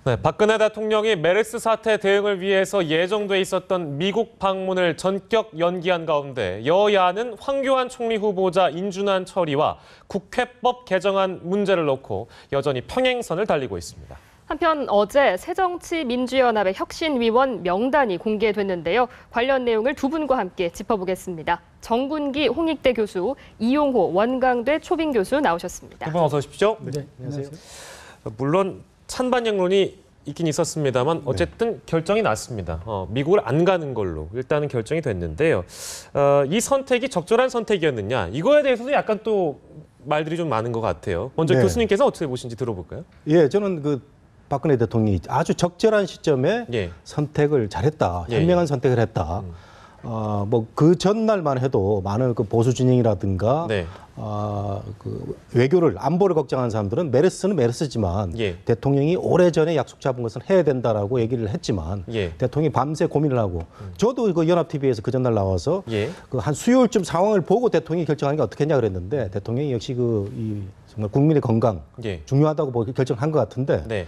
네, 박근혜 대통령이 메르스 사태 대응을 위해서 예정돼 있었던 미국 방문을 전격 연기한 가운데 여야는 황교안 총리 후보자 인준안 처리와 국회법 개정안 문제를 놓고 여전히 평행선을 달리고 있습니다. 한편 어제 새정치민주연합의 혁신위원 명단이 공개됐는데요. 관련 내용을 두 분과 함께 짚어보겠습니다. 정군기 홍익대 교수, 이용호 원광대 초빙 교수 나오셨습니다. 두 분 어서 오십시오. 네, 안녕하세요. 물론 찬반영론이 있긴 있었습니다만 어쨌든 결정이 났습니다. 미국을 안 가는 걸로 일단은 결정이 됐는데요. 이 선택이 적절한 선택이었느냐 이거에 대해서도 약간 또 말들이 좀 많은 것 같아요. 먼저 네. 교수님께서 어떻게 보시는지 들어볼까요? 예, 저는 박근혜 대통령이 아주 적절한 시점에 선택을 잘했다, 현명한 선택을 했다. 뭐 그 전날만 해도 많은 그 보수 진영이라든가 그 외교를 안보를 걱정하는 사람들은 메르스는 메르스지만 대통령이 오래전에 약속 잡은 것을 해야 된다라고 얘기를 했지만 대통령이 밤새 고민을 하고 저도 그 연합 TV에서 그 전날 나와서 그 한 수요일쯤 상황을 보고 대통령이 결정하는 게 어떻겠냐 그랬는데 대통령이 역시 이 정말 국민의 건강 중요하다고 보고 결정한 것 같은데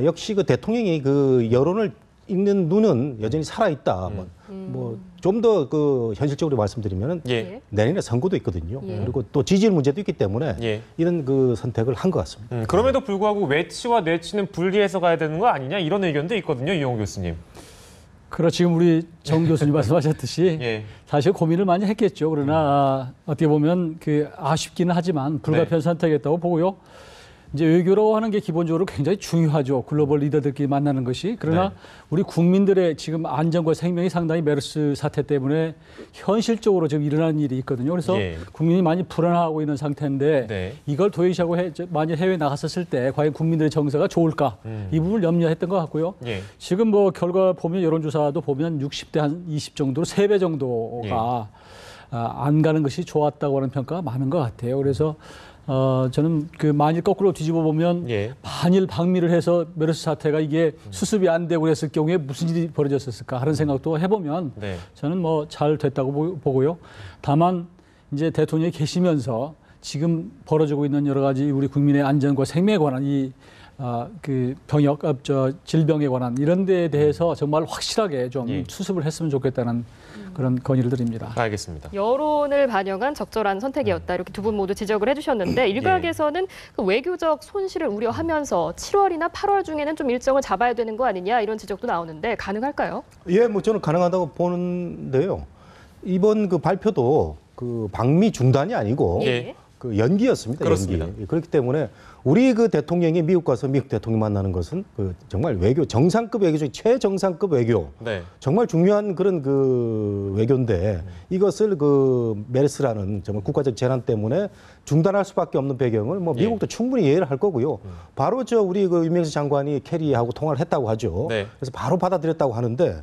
역시 그 대통령이 그 여론을 읽는 눈은 여전히 살아있다. 뭐 좀 더 그 현실적으로 말씀드리면은 내년에 선거도 있거든요. 그리고 또 지지율 문제도 있기 때문에 이런 그 선택을 한 것 같습니다. 그럼에도 불구하고 외치와 내치는 분리해서 가야 되는 거 아니냐 이런 의견도 있거든요, 이용호 교수님. 그렇죠. 지금 우리 정 교수님 말씀하셨듯이 사실 고민을 많이 했겠죠. 그러나 어떻게 보면 아쉽기는 하지만 불가피한 선택이었다고 보고요. 이제 외교라고 하는 게 기본적으로 굉장히 중요하죠. 글로벌 리더들끼리 만나는 것이. 그러나 우리 국민들의 지금 안전과 생명이 상당히 메르스 사태 때문에 현실적으로 지금 일어나는 일이 있거든요. 그래서 국민이 많이 불안하고 있는 상태인데 이걸 도외시하고 만약 해외에 나갔었을 때 과연 국민들의 정서가 좋을까? 이 부분을 염려했던 것 같고요. 지금 뭐 결과 보면 여론조사도 보면 60대 한 20 정도로 3배 정도가 안 가는 것이 좋았다고 하는 평가가 많은 것 같아요. 그래서 저는 만일 거꾸로 뒤집어 보면 만일 방미를 해서 메르스 사태가 이게 수습이 안 되고 그랬을 경우에 무슨 일이 벌어졌을까 하는 생각도 해보면 저는 뭐 잘 됐다고 보고요. 다만 이제 대통령이 계시면서 지금 벌어지고 있는 여러 가지 우리 국민의 안전과 생명에 관한 질병에 관한 이런 데에 대해서 정말 확실하게 좀 수습을 했으면 좋겠다는 그런 건의를 드립니다. 알겠습니다. 여론을 반영한 적절한 선택이었다. 이렇게 두 분 모두 지적을 해주셨는데 일각에서는 그 외교적 손실을 우려하면서 7월이나 8월 중에는 좀 일정을 잡아야 되는 거 아니냐 이런 지적도 나오는데 가능할까요? 예, 뭐 저는 가능하다고 보는데요. 이번 그 발표도 그 방미 중단이 아니고 그 연기였습니다. 그렇습니다. 연기. 그렇기 때문에 우리 그 대통령이 미국 가서 미국 대통령 만나는 것은 그 정말 외교 정상급 외교 중 최정상급 외교 정말 중요한 그런 그 외교인데 이것을 그 메르스라는 정말 국가적 재난 때문에 중단할 수밖에 없는 배경을 뭐 미국도 충분히 이해를 할 거고요. 바로 우리 그 유명수 장관이 캐리하고 통화를 했다고 하죠. 그래서 바로 받아들였다고 하는데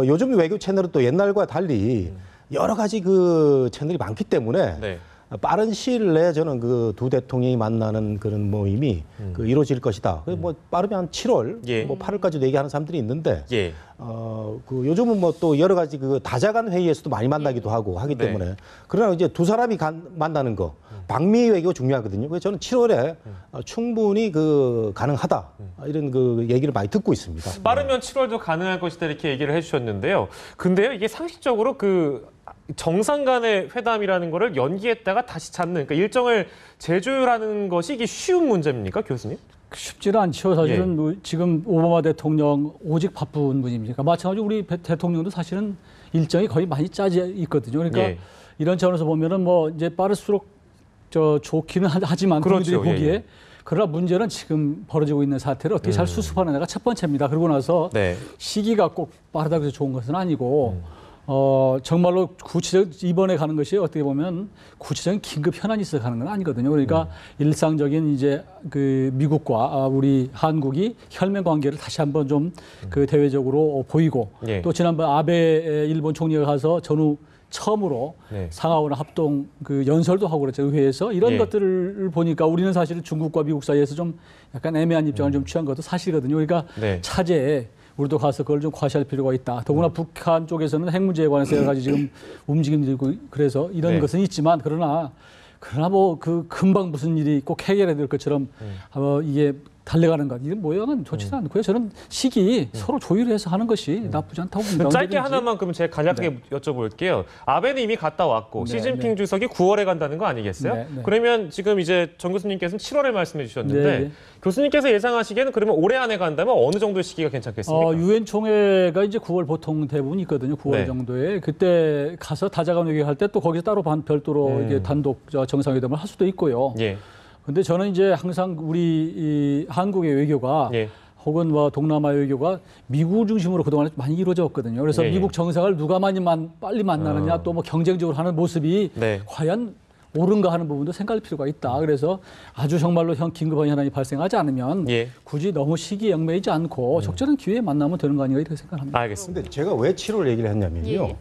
요즘 외교 채널은 또 옛날과 달리 여러 가지 그 채널이 많기 때문에. 빠른 시일 내에 저는 그 두 대통령이 만나는 그런 모임이 이루어질 것이다. 뭐 빠르면 한 7월, 뭐 8월까지도 얘기하는 사람들이 있는데, 그 요즘은 뭐 또 여러 가지 그 다자간 회의에서도 많이 만나기도 하고 하기 때문에 그러나 이제 두 사람이 만나는 거 방미 외교가 중요하거든요. 그래서 저는 7월에 충분히 그 가능하다 이런 그 얘기를 많이 듣고 있습니다. 빠르면 7월도 가능할 것이다 이렇게 얘기를 해주셨는데요. 근데요 이게 상식적으로 정상 간의 회담이라는 거를 연기했다가 다시 잡는, 그러니까 일정을 재조율하는 것이 이게 쉬운 문제입니까, 교수님? 쉽지는 않죠. 사실은 지금 오바마 대통령 오직 바쁜 분입니까? 마찬가지로 우리 대통령도 사실은 일정이 거의 많이 짜져 있거든요. 그러니까 이런 차원에서 보면은 뭐 이제 빠를수록 좋기는 하지만 국민들이 보기에 그러나 문제는 지금 벌어지고 있는 사태를 어떻게 잘 수습하느냐가 첫 번째입니다. 그러고 나서 시기가 꼭 빠르다고 해서 좋은 것은 아니고 정말로 이번에 가는 것이 어떻게 보면 구체적인 긴급 현안이 있어서 가는 건 아니거든요. 그러니까 일상적인 이제 그 미국과 우리 한국이 혈맹 관계를 다시 한번 좀 그 대외적으로 보이고 또 지난번 아베 일본 총리가 가서 전후 처음으로 상하오나 합동 그 연설도 하고 그랬죠. 의회에서 이런 것들을 보니까 우리는 사실 중국과 미국 사이에서 좀 약간 애매한 입장을 좀 취한 것도 사실이거든요. 그러니까 차제에 우리도 가서 그걸 좀 과시할 필요가 있다. 더구나 북한 쪽에서는 핵 문제에 관해서 여러 가지 지금 움직임들이 있고 그래서 이런 것은 있지만 그러나 뭐 그 금방 무슨 일이 꼭 해결해야 될 것처럼 이게 달려가는 것, 이런 모양은 좋지는 않고요. 저는 시기 서로 조율해서 하는 것이 나쁘지 않다고 봅니다. 짧게 하나만 그럼 제가 간략하게 여쭤볼게요. 아베는 이미 갔다 왔고 시진핑 주석이 9월에 간다는 거 아니겠어요? 그러면 지금 이제 정 교수님께서는 7월에 말씀해 주셨는데 교수님께서 예상하시기에는 그러면 올해 안에 간다면 어느 정도의 시기가 괜찮겠습니까? 유엔 총회가 이제 9월 보통 대부분 있거든요. 9월 정도에 그때 가서 다자간 외교할 때 또 거기서 따로 별도로 이게 단독 정상회담을 할 수도 있고요. 근데 저는 이제 항상 우리 이 한국의 외교가 혹은 뭐 동남아 외교가 미국 중심으로 그동안 많이 이루어졌거든요. 그래서 미국 정상을 누가 빨리 만나느냐 또 뭐 경쟁적으로 하는 모습이 과연 옳은가 하는 부분도 생각할 필요가 있다. 그래서 아주 정말로 긴급한 현안이 발생하지 않으면 굳이 너무 시기에 얽매이지 않고 적절한 기회에 만나면 되는 거 아닌가 이렇게 생각합니다. 알겠습니다. 근데 제가 왜 7월 얘기를 했냐면요.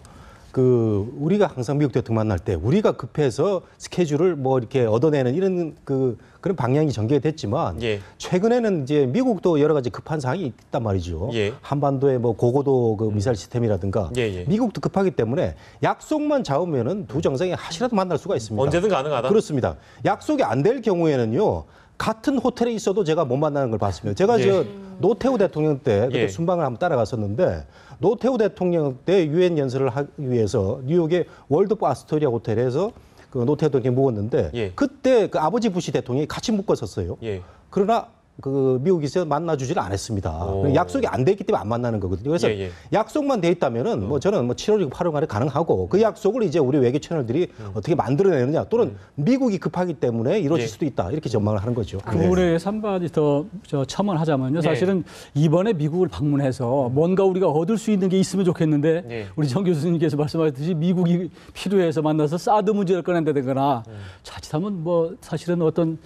우리가 항상 미국 대통령 만날 때 우리가 급해서 스케줄을 뭐 이렇게 얻어내는 이런 그런 방향이 전개가 됐지만 최근에는 이제 미국도 여러 가지 급한 사항이 있단 말이죠. 한반도의 뭐 고고도 그 미사일 시스템이라든가 미국도 급하기 때문에 약속만 잡으면은 두 정상이 하시라도 만날 수가 있습니다. 언제든 가능하다? 그렇습니다. 약속이 안 될 경우에는요. 같은 호텔에 있어도 제가 못 만나는 걸 봤습니다. 제가 저 노태우 대통령 때 그때 순방을 한번 따라갔었는데 노태우 대통령 때 유엔 연설을 하기 위해서 뉴욕의 월드 아스토리아 호텔에서 그 노태우 대통령이 묵었는데 그때 그 아버지 부시 대통령이 같이 묵었었어요. 그러나 그 미국에서 만나주지를 않았습니다. 약속이 안 돼 있기 때문에 안 만나는 거거든요. 그래서 약속만 돼 있다면은 뭐 저는 뭐 7월이고 8월 말에 가능하고 그 약속을 이제 우리 외교 채널들이 어떻게 만들어내느냐 또는 미국이 급하기 때문에 이루어질 수도 있다 이렇게 전망을 하는 거죠. 그 부분에 3가지 더 첨언하자면요. 사실은 이번에 미국을 방문해서 뭔가 우리가 얻을 수 있는 게 있으면 좋겠는데 우리 정 교수님께서 말씀하셨듯이 미국이 필요해서 만나서 사드 문제를 꺼낸다거나 자칫하면 뭐 사실은 어떤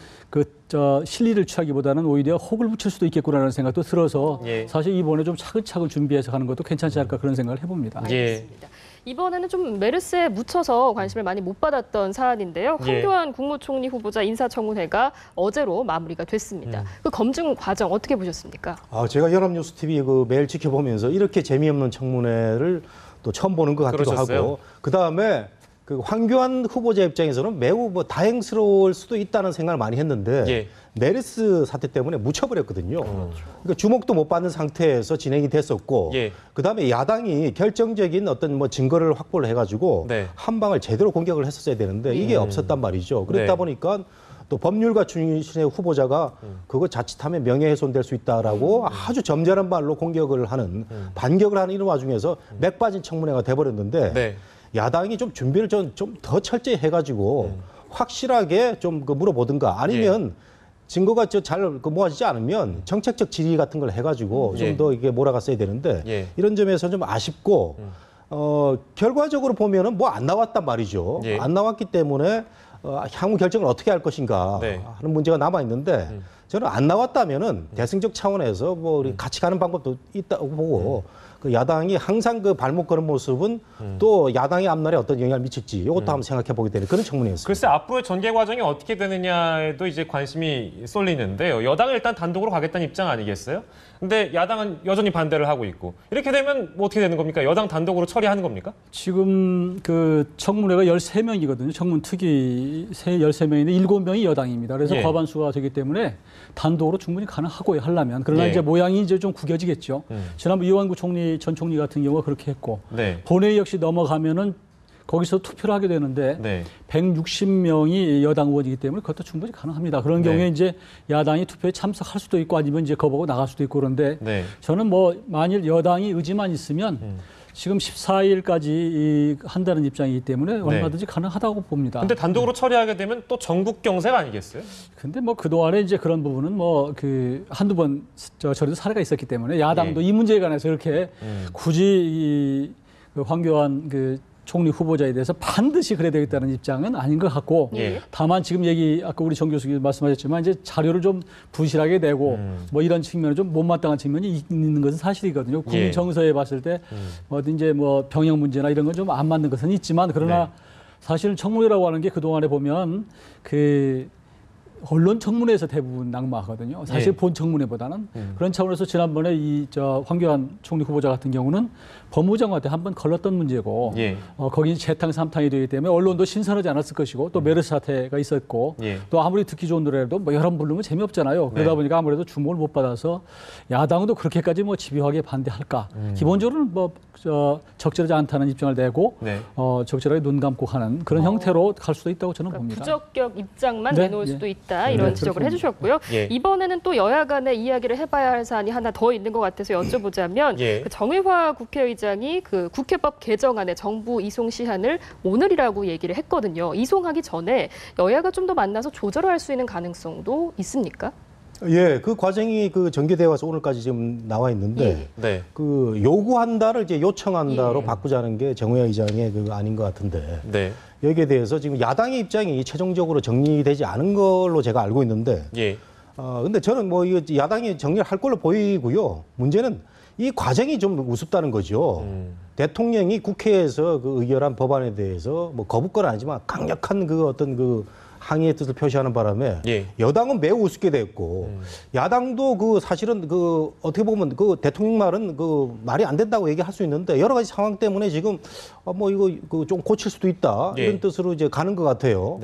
실리를 취하기보다는 오히려 혹을 붙일 수도 있겠구나라는 생각도 들어서 사실 이번에 좀 차근차근 준비해서 가는 것도 괜찮지 않을까 그런 생각을 해봅니다. 알겠습니다. 이번에는 좀 메르스에 묻혀서 관심을 많이 못 받았던 사안인데요. 황교안 국무총리 후보자 인사청문회가 어제로 마무리가 됐습니다. 그 검증 과정 어떻게 보셨습니까? 제가 연합뉴스TV 그 매일 지켜보면서 이렇게 재미없는 청문회를 또 처음 보는 것 같기도 하고 그다음에 그 황교안 후보자 입장에서는 매우 뭐 다행스러울 수도 있다는 생각을 많이 했는데 메르스 사태 때문에 묻혀버렸거든요. 그러니까 주목도 못 받는 상태에서 진행이 됐었고 그다음에 야당이 결정적인 어떤 뭐 증거를 확보를 해가지고 한 방을 제대로 공격을 했었어야 되는데 이게 없었단 말이죠. 그렇다 보니까 또 법률가 출신의 후보자가 그거 자칫하면 명예훼손될 수 있다라고 아주 점잖은 말로 공격을 하는 반격을 하는 이런 와중에서 맥 빠진 청문회가 돼버렸는데 야당이 좀 준비를 좀 더 철저히 해가지고 확실하게 좀 물어보든가 아니면 증거가 잘 모아지지 않으면 정책적 질의 같은 걸 해가지고 좀 더 이게 몰아갔어야 되는데 이런 점에서 좀 아쉽고 결과적으로 보면은 뭐 안 나왔단 말이죠. 안 나왔기 때문에 향후 결정을 어떻게 할 것인가 하는 문제가 남아 있는데 저는 안 나왔다면은 대승적 차원에서 뭐 우리 같이 가는 방법도 있다고 보고 그 야당이 항상 그 발목 거는 모습은 또 야당의 앞날에 어떤 영향을 미칠지 이것도 한번 생각해 보게 되는 그런 청문회였습니다. 글쎄 앞으로의 전개 과정이 어떻게 되느냐에도 이제 관심이 쏠리는데요. 여당은 일단 단독으로 가겠다는 입장 아니겠어요? 근데 야당은 여전히 반대를 하고 있고 이렇게 되면 뭐 어떻게 되는 겁니까? 여당 단독으로 처리하는 겁니까? 지금 그 청문회가 13명이거든요. 청문 특위 13명인데 7명이 여당입니다. 그래서 과반수가 되기 때문에 단독으로 충분히 가능하고요. 하려면. 그러나 이제 모양이 이제 좀 구겨지겠죠. 지난번 이완구 전 총리 같은 경우가 그렇게 했고 본회의 역시 넘어가면은 거기서 투표를 하게 되는데 160명이 여당 의원이기 때문에 그것도 충분히 가능합니다. 그런 경우에 이제 야당이 투표에 참석할 수도 있고 아니면 이제 거부하고 나갈 수도 있고 그런데 저는 뭐 만일 여당이 의지만 있으면 지금 14일까지 한다는 입장이기 때문에 얼마든지 가능하다고 봅니다. 근데 단독으로 처리하게 되면 또 전국 경색 아니겠어요? 근데 뭐 그동안에 이제 그런 부분은 뭐 그 한두 번 저래도 사례가 있었기 때문에 야당도 이 문제에 관해서 이렇게 굳이 그 황교안 그 총리 후보자에 대해서 반드시 그래야 되겠다는 입장은 아닌 것 같고 다만 지금 아까 우리 정 교수님 말씀하셨지만 이제 자료를 좀 부실하게 내고 뭐 이런 측면에 좀 못마땅한 측면이 있는 것은 사실이거든요. 국민 정서에 봤을 때 이제 뭐 병역 문제나 이런 건 좀 안 맞는 것은 있지만 그러나 사실은 청문회라고 하는 게 그동안에 보면 그 언론 청문회에서 대부분 낙마하거든요. 사실 본 청문회보다는 그런 차원에서 지난번에 황교안 총리 후보자 같은 경우는 법무장관한테 한번 걸렀던 문제고 거기 재탕 삼탕이 되기 때문에 언론도 신선하지 않았을 것이고 또 메르스 사태가 있었고 또 아무리 듣기 좋은 노래라도 뭐 여러 번 부르면 재미없잖아요. 그러다 보니까 아무래도 주목을 못 받아서 야당도 그렇게까지 뭐 집요하게 반대할까? 기본적으로는 뭐 적절하지 않다는 입장을 내고 적절하게 눈 감고 하는 그런 형태로 갈 수도 있다고 저는 그러니까 봅니다. 부적격 입장만 내놓을 수도 있다 이런 지적을 해주셨고요. 이번에는 또 여야 간의 이야기를 해봐야 할 사안이 하나 더 있는 것 같아서 여쭤보자면 그 정의화 국회의장이 그 국회법 개정안의 정부 이송 시한을 오늘이라고 얘기를 했거든요. 이송하기 전에 여야가 좀 더 만나서 조절할 수 있는 가능성도 있습니까? 예, 그 과정이 그 전개되어 와서 오늘까지 지금 나와 있는데 그 요구한다를 이제 요청한다로 바꾸자는 게 정의화 의장의 그 아닌 것 같은데 여기에 대해서 지금 야당의 입장이 최종적으로 정리되지 않은 걸로 제가 알고 있는데 근데 저는 뭐 이거 야당이 정리를 할 걸로 보이고요. 문제는 이 과정이 좀 우습다는 거죠. 대통령이 국회에서 그 의결한 법안에 대해서 뭐 거부권은 아니지만 강력한 그 어떤 그 항의의 뜻을 표시하는 바람에 여당은 매우 우습게 됐고 야당도 그 사실은 그 어떻게 보면 그 대통령 말은 그 말이 안 된다고 얘기할 수 있는데 여러 가지 상황 때문에 지금 뭐 이거 그 좀 고칠 수도 있다 이런 뜻으로 이제 가는 것 같아요.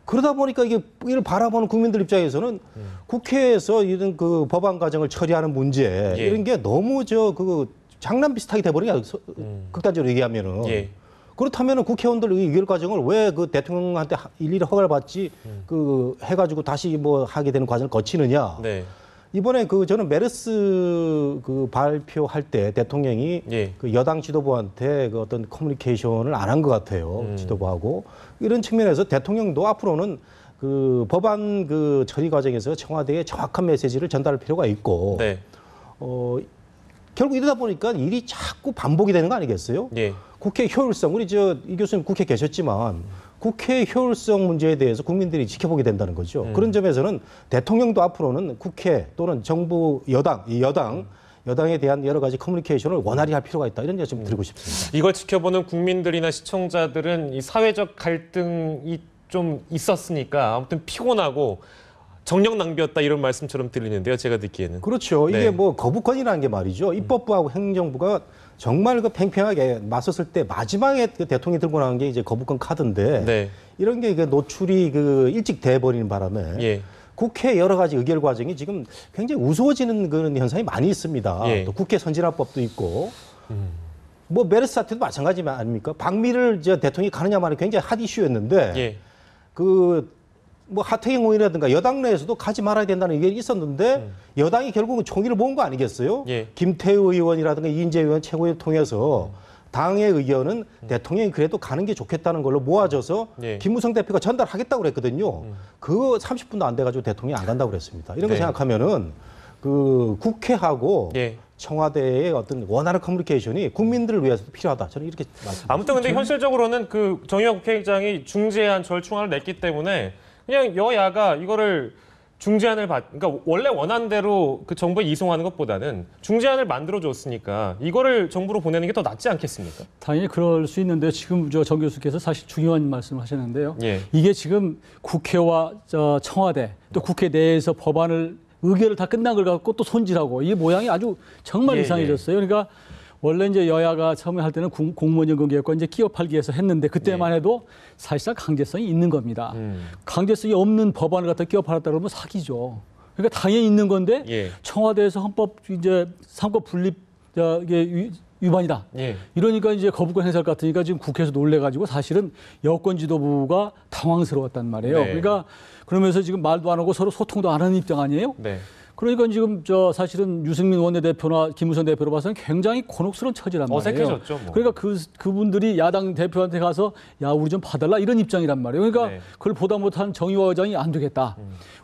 그러다 보니까 이게 이를 바라보는 국민들 입장에서는 국회에서 이런 그 법안 과정을 처리하는 문제 이런 게 너무 그 장난 비슷하게 돼버린 게 극단적으로 얘기하면은. 그렇다면 국회의원들 의결 과정을 왜 그 대통령한테 일일이 허가를 받지 그 해가지고 다시 뭐 하게 되는 과정을 거치느냐. 이번에 그 저는 메르스 그 발표할 때 대통령이 그 여당 지도부한테 그 어떤 커뮤니케이션을 안 한 것 같아요. 지도부하고. 이런 측면에서 대통령도 앞으로는 그 법안 그 처리 과정에서 청와대에 정확한 메시지를 전달할 필요가 있고 결국 이러다 보니까 일이 자꾸 반복이 되는 거 아니겠어요? 국회 효율성, 우리 이 교수님 국회 계셨지만 국회 효율성 문제에 대해서 국민들이 지켜보게 된다는 거죠. 그런 점에서는 대통령도 앞으로는 국회 또는 정부 여당에 대한 여러 가지 커뮤니케이션을 원활히 할 필요가 있다. 이런 얘기 좀 드리고 싶습니다. 이걸 지켜보는 국민들이나 시청자들은 이 사회적 갈등이 좀 있었으니까 아무튼 피곤하고 정력 낭비였다 이런 말씀처럼 들리는데요. 제가 듣기에는. 그렇죠. 이게 뭐 거부권이라는 게 말이죠. 입법부하고 행정부가 정말 그 팽팽하게 맞섰을 때 마지막에 그 대통령이 들고 나온 게 이제 거부권 카드인데 이런 게 그 노출이 그 일찍 돼버리는 바람에 국회 여러 가지 의결 과정이 지금 굉장히 우스워지는 그런 현상이 많이 있습니다. 또 국회 선진화법도 있고 뭐 메르스 사태도 마찬가지 아닙니까? 방미를 대통령이 가느냐 마느냐 굉장히 핫 이슈였는데 뭐 하태경 의원이라든가 여당 내에서도 가지 말아야 된다는 의견이 있었는데 여당이 결국은 총의를 모은 거 아니겠어요? 김태우 의원이라든가 이인재 의원 최고위원 통해서 당의 의견은 대통령이 그래도 가는 게 좋겠다는 걸로 모아져서 김무성 대표가 전달하겠다고 그랬거든요. 그거 30분도 안 돼가지고 대통령이 안 간다고 그랬습니다. 이런 거 생각하면은 그 국회하고 청와대의 어떤 원활한 커뮤니케이션이 국민들을 위해서도 필요하다. 저는 이렇게 말씀드립니다. 아무튼 근데 현실적으로는 그 정의화 국회의장이 중재안 절충안을 냈기 때문에 그냥 여야가 이거를 중재안을 그러니까 원래 원한 대로 그 정부에 이송하는 것보다는 중재안을 만들어줬으니까 이거를 정부로 보내는 게 더 낫지 않겠습니까? 당연히 그럴 수 있는데 지금 정 교수께서 사실 중요한 말씀을 하셨는데요. 이게 지금 국회와 청와대 또 국회 내에서 법안을 의결을 다 끝난 걸 갖고 또 손질하고 이 모양이 아주 정말 이상해졌어요. 그러니까 원래 이제 여야가 처음에 할 때는 공무원연금개혁과 이제 기업 팔기 위해서 했는데 그때만 해도 사실상 강제성이 있는 겁니다. 강제성이 없는 법안을 갖다 기업 팔았다 그러면 사기죠. 그러니까 당연히 있는 건데 청와대에서 헌법 이제 상법 분립 위반이다. 이러니까 이제 거부권 행사할 것 같으니까 지금 국회에서 놀래가지고 사실은 여권 지도부가 당황스러웠단 말이에요. 그러니까 그러면서 지금 말도 안 하고 서로 소통도 안 하는 입장 아니에요? 그러니까 지금 사실은 유승민 원내대표나 김무성 대표로 봐서는 굉장히 곤혹스러운 처지란 말이에요. 어색해졌죠. 뭐. 그러니까 그분들이 야당 대표한테 가서 야 우리 좀 봐달라 이런 입장이란 말이에요. 그러니까 그걸 보다 못한 정의화 의장이 안 되겠다.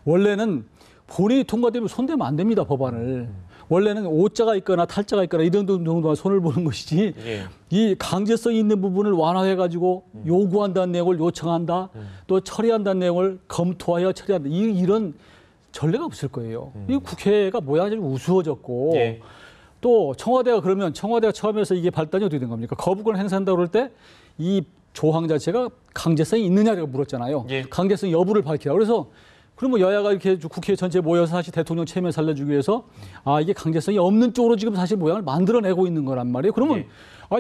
원래는 본인이 통과되면 손대면 안 됩니다 법안을. 원래는 오자가 있거나 탈자가 있거나 이런 정도만 손을 보는 것이지 이 강제성이 있는 부분을 완화해가지고 요구한다는 내용을 요청한다. 또 처리한다는 내용을 검토하여 처리한다. 이런 전례가 없을 거예요. 이 국회가 모양이 좀 우스워졌고 또 청와대가 그러면 청와대가 처음에서 이게 발단이 어떻게 된 겁니까? 거부권 행사한다고 그럴 때 이 조항 자체가 강제성이 있느냐라고 물었잖아요. 강제성 여부를 밝히라. 그래서 그러면 여야가 이렇게 국회 전체 모여서 사실 대통령 체면 살려주기 위해서 이게 강제성이 없는 쪽으로 지금 사실 모양을 만들어내고 있는 거란 말이에요. 그러면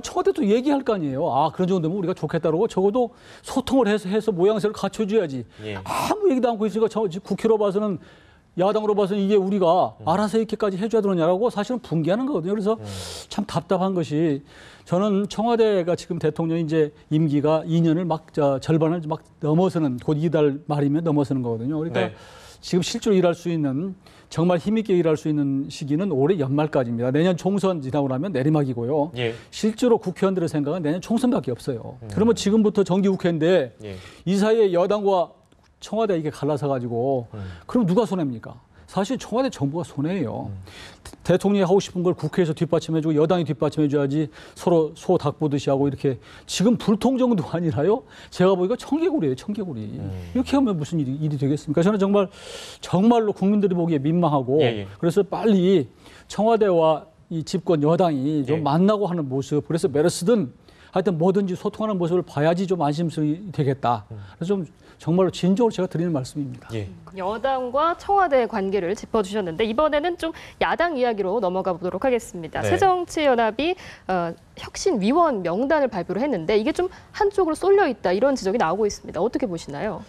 청와대도 얘기할 거 아니에요. 그런 정도면 우리가 좋겠다고 적어도 소통을 해서 모양새를 갖춰줘야지. 아무 얘기도 않고 있으니까 국회로 봐서는 야당으로 봐서는 이게 우리가 알아서 이렇게까지 해줘야 되느냐라고 사실은 분개하는 거거든요. 그래서 참 답답한 것이 저는 청와대가 지금 대통령이 이제 임기가 2년을 절반을 막 넘어서는 곧 이달 말이면 넘어서는 거거든요. 그러니까 지금 실제로 일할 수 있는 정말 힘있게 일할 수 있는 시기는 올해 연말까지입니다. 내년 총선 지나고 나면 내리막이고요. 실제로 국회의원들의 생각은 내년 총선밖에 없어요. 그러면 지금부터 정기국회인데 이 사이에 여당과 청와대 이게 갈라서 가지고 그럼 누가 손해입니까? 사실 청와대 정부가 손해예요. 대통령이 하고 싶은 걸 국회에서 뒷받침해주고 여당이 뒷받침해줘야지 서로 소 닭 보듯이 하고 이렇게 지금 불통 정도가 아니라요. 제가 보니까 청개구리예요, 청개구리. 이렇게 하면 무슨 일이 되겠습니까? 저는 정말로 국민들이 보기에 민망하고 그래서 빨리 청와대와 이 집권 여당이 좀 만나고 하는 모습. 그래서 메르스든 하여튼 뭐든지 소통하는 모습을 봐야지 좀 안심성이 되겠다. 그래서 좀 정말로 진정으로 제가 드리는 말씀입니다. 여당과 청와대의 관계를 짚어주셨는데 이번에는 좀 야당 이야기로 넘어가 보도록 하겠습니다. 새정치연합이 혁신위원 명단을 발표를 했는데 이게 좀 한쪽으로 쏠려 있다 이런 지적이 나오고 있습니다. 어떻게 보시나요?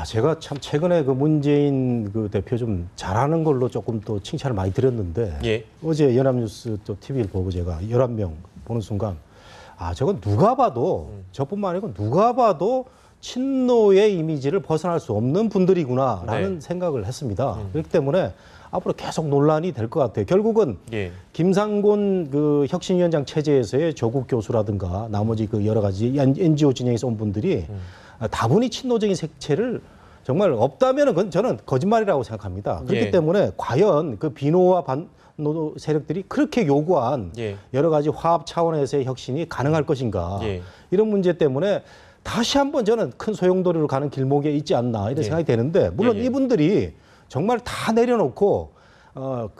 제가 참 최근에 그 문재인 그 대표 좀 잘하는 걸로 조금 또 칭찬을 많이 드렸는데 어제 연합뉴스 또 TV를 보고 제가 11명 보는 순간 저건 누가 봐도 저뿐만 아니고 누가 봐도 친노의 이미지를 벗어날 수 없는 분들이구나라는 생각을 했습니다. 그렇기 때문에 앞으로 계속 논란이 될 것 같아요. 결국은 김상곤 그 혁신위원장 체제에서의 조국 교수라든가 나머지 그 여러 가지 NGO 진영에서 온 분들이 다분히 친노적인 색채를 정말 없다면 그건 저는 거짓말이라고 생각합니다. 그렇기 때문에 과연 그 비노와 반노 세력들이 그렇게 요구한 여러 가지 화합 차원에서의 혁신이 가능할 것인가 이런 문제 때문에 다시 한번 저는 큰 소용돌이로 가는 길목에 있지 않나 이런 생각이 되는데 물론 이분들이 정말 다 내려놓고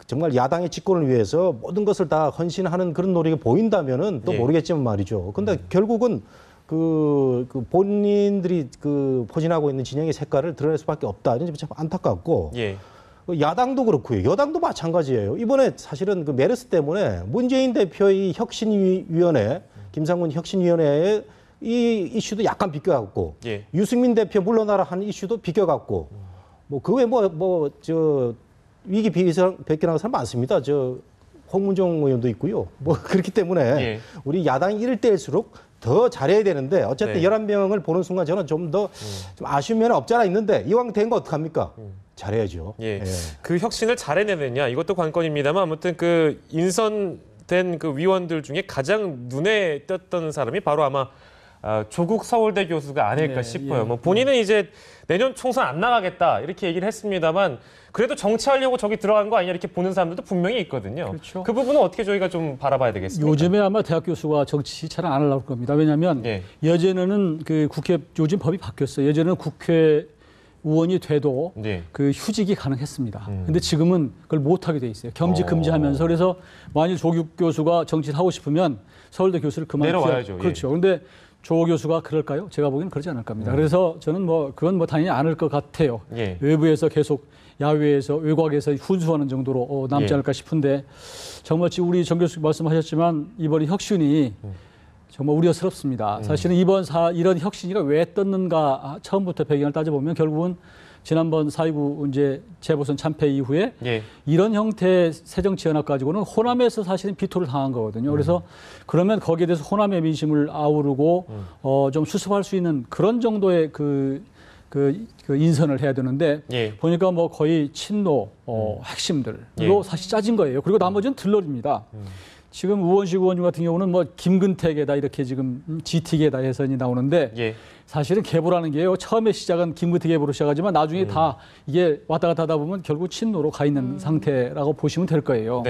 정말 야당의 집권을 위해서 모든 것을 다 헌신하는 그런 노력이 보인다면은 또 모르겠지만 말이죠. 근데 결국은 그 본인들이 그 포진하고 있는 진영의 색깔을 드러낼 수밖에 없다. 이런 점이 참 안타깝고 야당도 그렇고요. 여당도 마찬가지예요. 이번에 사실은 그 메르스 때문에 문재인 대표의 혁신위원회, 김상곤 혁신위원회에 이 이슈도 약간 비껴갖고 유승민 대표 물러나라 하는 이슈도 비껴갖고 뭐 그 외에 저 위기 배경하는 사람 많습니다. 저 홍문종 의원도 있고요. 뭐 그렇기 때문에 우리 야당이 이럴 때일수록 더 잘해야 되는데 어쨌든 11명을 보는 순간 저는 좀 더 좀 아쉬운 면은 없지 않아 있는데 이왕 된 거 어떡합니까? 잘해야죠. 그 혁신을 잘해내느냐 이것도 관건입니다만 아무튼 그 인선된 그 위원들 중에 가장 눈에 띄었던 사람이 바로 아마 조국 서울대 교수가 아닐까 싶어요. 뭐 본인은 이제 내년 총선 안 나가겠다 이렇게 얘기를 했습니다만 그래도 정치하려고 저기 들어간 거 아니냐 이렇게 보는 사람들도 분명히 있거든요. 그렇죠. 그 부분은 어떻게 저희가 좀 바라봐야 되겠습니까? 요즘에 아마 대학 교수가 정치 잘 안 하려고 겁니다. 왜냐하면 예전에는 그 국회 요즘 법이 바뀌었어요. 예전에는 국회 의원이 돼도 그 휴직이 가능했습니다. 근데 지금은 그걸 못하게 돼 있어요. 겸직 금지하면서 그래서 만일 조국 교수가 정치를 하고 싶으면 서울대 교수를 내려와야죠. 그렇죠. 그런데 조 교수가 그럴까요? 제가 보기에는 그러지 않을 겁니다. 그래서 저는 그건 당연히 않을 것 같아요. 외부에서 계속 야외에서 외곽에서 훈수하는 정도로 남지 않을까 싶은데 정말 지금 우리 정 교수 말씀하셨지만 이번 혁신이 정말 우려스럽습니다. 사실은 이런 혁신이가 왜 떴는가 처음부터 배경을 따져보면 결국은 지난번 4.29 이제 재보선 참패 이후에 이런 형태의 새정치연합 가지고는 호남에서 사실은 비토를 당한 거거든요. 그래서 그러면 거기에 대해서 호남의 민심을 아우르고 좀 수습할 수 있는 그런 정도의 그 인선을 해야 되는데 보니까 뭐 거의 친노 핵심들로 사실 짜진 거예요. 그리고 나머지는 들러리입니다. 지금 우원식 의원님 같은 경우는 뭐 김근택에다 이렇게 지금 GT계에다 해선이 나오는데 사실은 계보라는 게요. 처음에 시작은 김근택 계보로 시작하지만 나중에 다 이게 왔다 갔다 하다 보면 결국 친노로 가 있는 상태라고 보시면 될 거예요.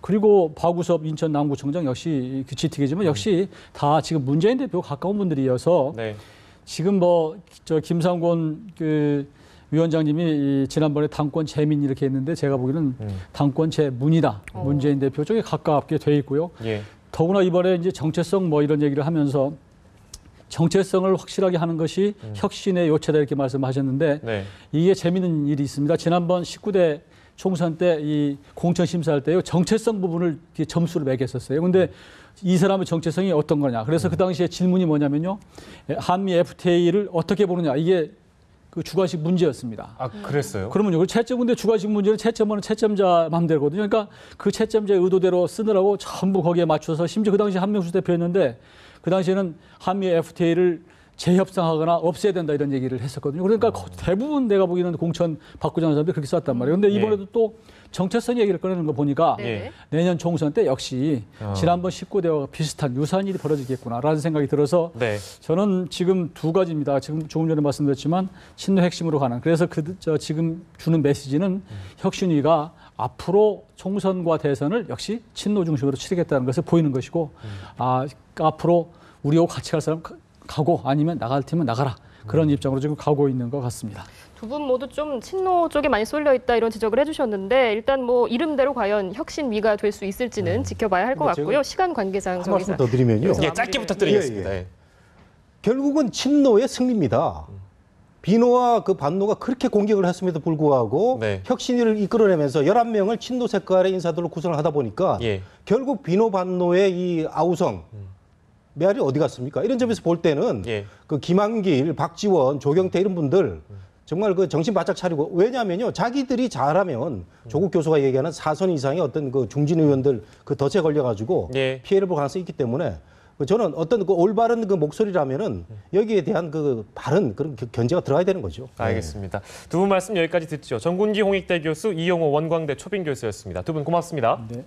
그리고 박우섭 인천 남구청장 역시 그 GT계지만 역시 다 지금 문재인 대표 가까운 분들이어서 지금 저 김상곤 그 위원장님이 지난번에 당권 재민 이렇게 했는데 제가 보기에는 당권 재문이다. 문재인 대표 쪽에 가깝게 돼 있고요. 더구나 이번에 이제 정체성 뭐 이런 얘기를 하면서 정체성을 확실하게 하는 것이 혁신의 요체다 이렇게 말씀하셨는데 네. 이게 재미있는 일이 있습니다. 지난번 19대 총선 때 이 공천 심사할 때요 정체성 부분을 점수를 매겼었어요. 근데 이 사람의 정체성이 어떤 거냐. 그래서 그 당시에 질문이 뭐냐면요. 한미 FTA를 어떻게 보느냐. 이게 그 주관식 문제였습니다. 아, 그랬어요? 그러면요. 근데 주관식 문제는 채점은 채점자 마음대로거든요. 그러니까 그 채점자의 의도대로 쓰느라고 전부 거기에 맞춰서 심지어 그 당시 한명수 대표였는데 그 당시에는 한미 FTA를 재협상하거나 없애야 된다 이런 얘기를 했었거든요. 그러니까 대부분 내가 보기에는 공천 바꾸자는 사람들이 그렇게 썼단 말이에요. 그런데 이번에도 또 정체성 얘기를 꺼내는 거 보니까 네. 내년 총선 때 역시 지난번 19대와 비슷한 유사한 일이 벌어지겠구나라는 생각이 들어서 네. 저는 지금 두 가지입니다. 지금 조금 전에 말씀드렸지만 친노 핵심으로 가는 그래서 지금 주는 메시지는 혁신위가 앞으로 총선과 대선을 역시 친노 중심으로 치르겠다는 것을 보이는 것이고 앞으로 우리하고 같이 갈 사람 가고 아니면 나갈 팀은 나가라. 그런 입장으로 지금 가고 있는 것 같습니다. 두 분 모두 좀 친노 쪽에 많이 쏠려 있다 이런 지적을 해주셨는데 일단 뭐 이름대로 과연 혁신위가 될 수 있을지는 지켜봐야 할 것 같고요. 시간 관계상 한 말씀 더 드리면요. 예, 짧게 부탁드리겠습니다. 예. 결국은 친노의 승리입니다. 비노와 그 반노가 그렇게 공격을 했음에도 불구하고 네. 혁신위를 이끌어내면서 11명을 친노 색깔의 인사들로 구성을 하다 보니까 예. 결국 비노 반노의 이 아우성 메아리 어디 갔습니까? 이런 점에서 볼 때는 예. 그 김한길, 박지원, 조경태 이런 분들 정말 그 정신 바짝 차리고 왜냐하면요 자기들이 잘하면 조국 교수가 얘기하는 4선 이상의 어떤 그 중진 의원들 그 덫에 걸려가지고 예. 피해를 볼 가능성이 있기 때문에 저는 어떤 그 올바른 그 목소리라면은 여기에 대한 그 바른 그런 견제가 들어가야 되는 거죠. 알겠습니다. 두 분 말씀 여기까지 듣죠. 정군기 홍익대 교수, 이용호 원광대 초빙 교수였습니다. 두 분 고맙습니다. 네.